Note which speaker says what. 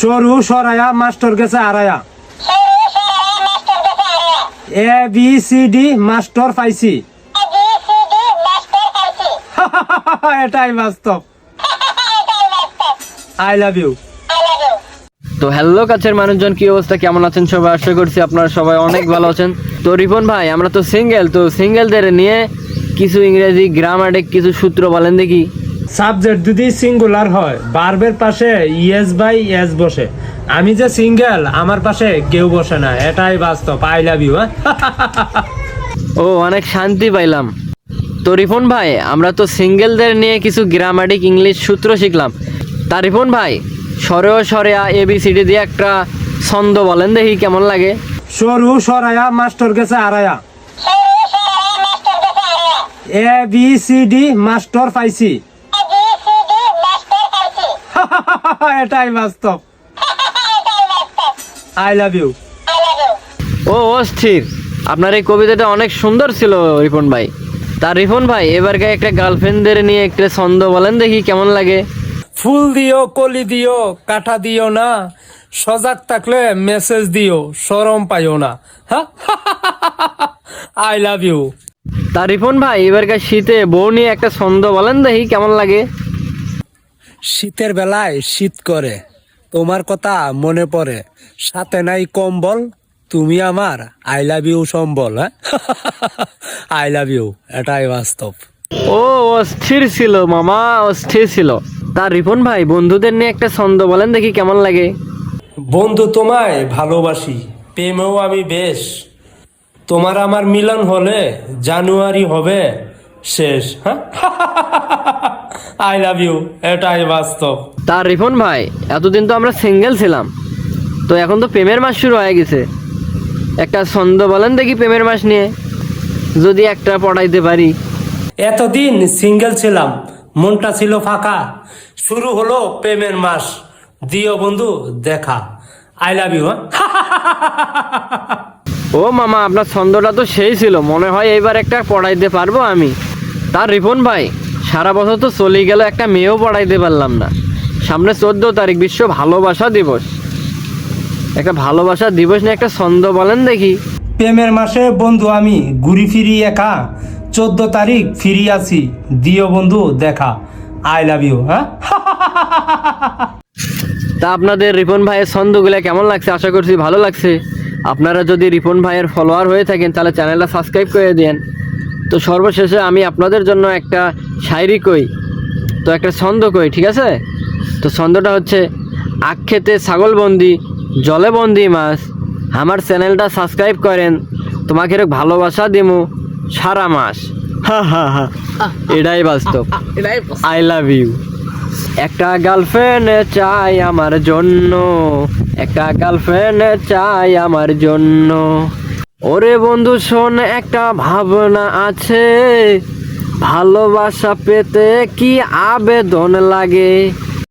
Speaker 1: সরু সরায়া মাস্টার গেছে আড়ায়া। A B C D master পাইছি। এটাই বাস্তব। I love you.
Speaker 2: তো হ্যালো কাছের মানুষজন, কি অবস্থা, কেমন আছেন সবাই? আশা করছি আপনারা সবাই অনেক ভালো আছেন। তো রিপন ভাই, আমরা তো সিঙ্গেলদের নিয়ে কিছু ইংরেজি গ্রামাটিক কিছু সূত্র বলেন দেখি।
Speaker 1: সাবজেক্ট যদি সিঙ্গুলার হয় ভার্বের পাশে ইয়েস বাই এস বসে। আমি যে সিঙ্গেল, আমার পাশে কেউ বসে না, এটাই বাস্তব। I love you.
Speaker 2: ও, অনেক শান্তি পাইলাম। তো রিপন ভাই, আমরা তো সিঙ্গেলদের নিয়ে কিছু গ্রামাটিক ইংলিশ সূত্র শিখলাম। তা রিপন ভাই, সরেও সরেয়া ABCD দিয়ে একটা ছন্দ বলেন দেখি, কেমন লাগে?
Speaker 1: সরু সরায়া মাস্টার গেছে আড়ায়া। A B C D master পাইছি। এটাই বাস্তব। I love you.
Speaker 2: ও অস্থির, আপনার এই কবিতাটা অনেক সুন্দর ছিল রিপন ভাই। তা রিপন ভাই, এবারকে একটা গার্লফ্রেন্ডদের নিয়ে একটা ছন্দ বলেন দেখি, কেমন লাগে?
Speaker 1: ফুল দিও কলি দিও কাটা দিও না, সজাগ থাকলে মেসেজ দিও শরম পাইও না। I love you.
Speaker 2: তা রিপন ভাই, এবারকার শীতে বউ নিয়ে একটা ছন্দ বলেন দেখি, কেমন লাগে?
Speaker 1: শীতের বেলায় শীত করে, তোমার কথা মনে পড়ে, সাথে নাই কম্বল, তুমি আমার আই লাভ ইউ সম্বল। আই লাভ ইউ, এটাই বাস্তব।
Speaker 2: ও অস্থির ছিল মামা, অস্থির ছিল। তা রিপন ভাই, বন্ধুদের নিয়ে একটা ছন্দ বলেন দেখি, কেমন লাগে?
Speaker 1: বন্ধু তোমায় ভালোবাসি, প্রেমেও আমি বেশ, তোমার আমার মিলন হলে জানুয়ারি হবে শেষ। আই লাভ ইউ, এটাই বাস্তব।
Speaker 2: তা রিপন ভাই, এতদিন তো আমরা সিঙ্গেল ছিলাম, তো এখন তো প্রেমের মাস শুরু হয়ে গেছে। একটা ছন্দ বলেন দেখি প্রেমের মাস নিয়ে, যদি একটা পড়াইতে পারি।
Speaker 1: এতদিন সিঙ্গেল ছিলাম, মনটা ছিল ফাঁকা, শুরু হলো প্রেমের মাস, দিও বন্ধু দেখা। I love you.
Speaker 2: ও মামা, আপনার ছন্দটা তো সেই ছিল, মনে হয় এইবার একটা পড়াইতে পারবো আমি। তার রিপন ভাই, সারা বছর তো চলেই গেল, একটা মেয়েও পড়াইতে পারলাম না। সামনে 14 তারিখ বিশ্ব ভালোবাসা দিবস, একটা ভালোবাসা দিবস নিয়ে একটা ছন্দ বলেন দেখি।
Speaker 1: প্রেমের মাসে বন্ধু আমি ঘুরি ফিরি একা, 14 তারিখ ফিরি আছি, দিও বন্ধু দেখা। I love you.
Speaker 2: তা আপনাদের রিপন ভাইয়ের ছন্দগুলো কেমন লাগছে? আশা করছি ভালো লাগছে। আপনারা যদি রিপন ভাইয়ের ফলোয়ার হয়ে থাকেন তাহলে চ্যানেলটা সাবস্ক্রাইব করে দেন। তো সর্বশেষে আমি আপনাদের জন্য একটা শায়রি কই, তো একটা ছন্দ কই, ঠিক আছে? তো ছন্দটা হচ্ছে, আখ খেতে ছাগল বন্দি, জলে বন্দি মাছ, আমার চ্যানেলটা সাবস্ক্রাইব করেন, তোমাকে ভালোবাসা দিমু সারা মাস। হা হা হা, এটাই বাস্তব। I love you. একটা গার্লফ্রেন্ড চাই আমার জন্য, একটা গার্লফ্রেন্ড চাই আমার জন্য। ওরে বন্ধু শোন, একটা ভাবনা আছে, ভালোবাসা পেতে কি আবেদন লাগে।